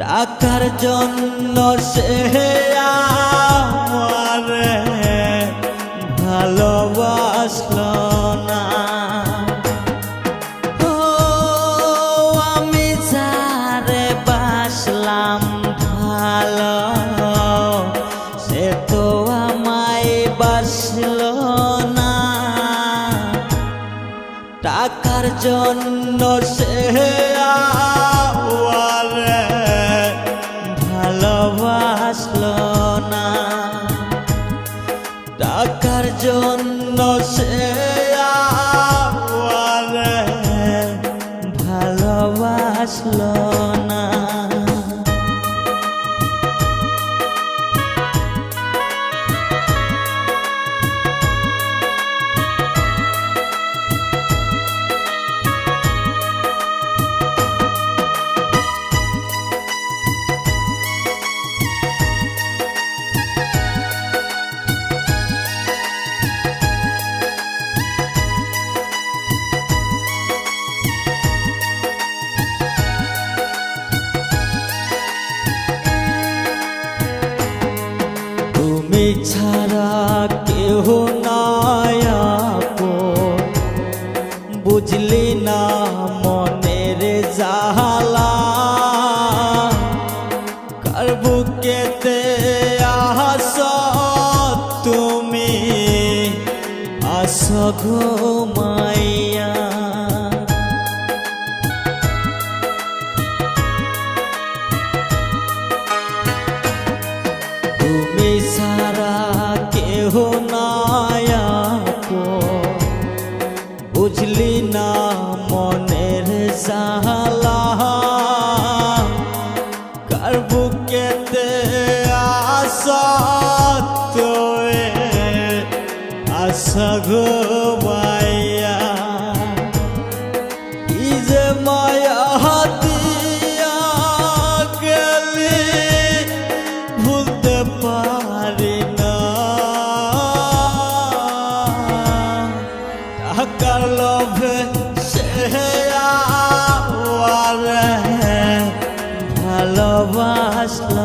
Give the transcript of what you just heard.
টাকার জন্য সে আমারে ভালোবাসলো না। ও আমি যারে বাসলাম ভালো, সে তো আমায় বাসলো না। টাকার জন্য সে আমারে ভালোবাসলো না। টাকার জন্য সে আমারে ভালোবাসলো না। তুমি ছাড়া কেহ নাই আপন, বুঝলি না মনের জালা। কার বুকেতে আস তুমি আস ঘুমাইয়া। তুমি সারা কেহ নাই আপন, বুঝলি না মনের জালা। কার বুকেতে আশা তোয়ে আশা ঘুমাইয়া। কি যে মায়া দিয়া গেলি ভুলতে পারি না। টাকার লোভে সে আমারে ভালোবাসলো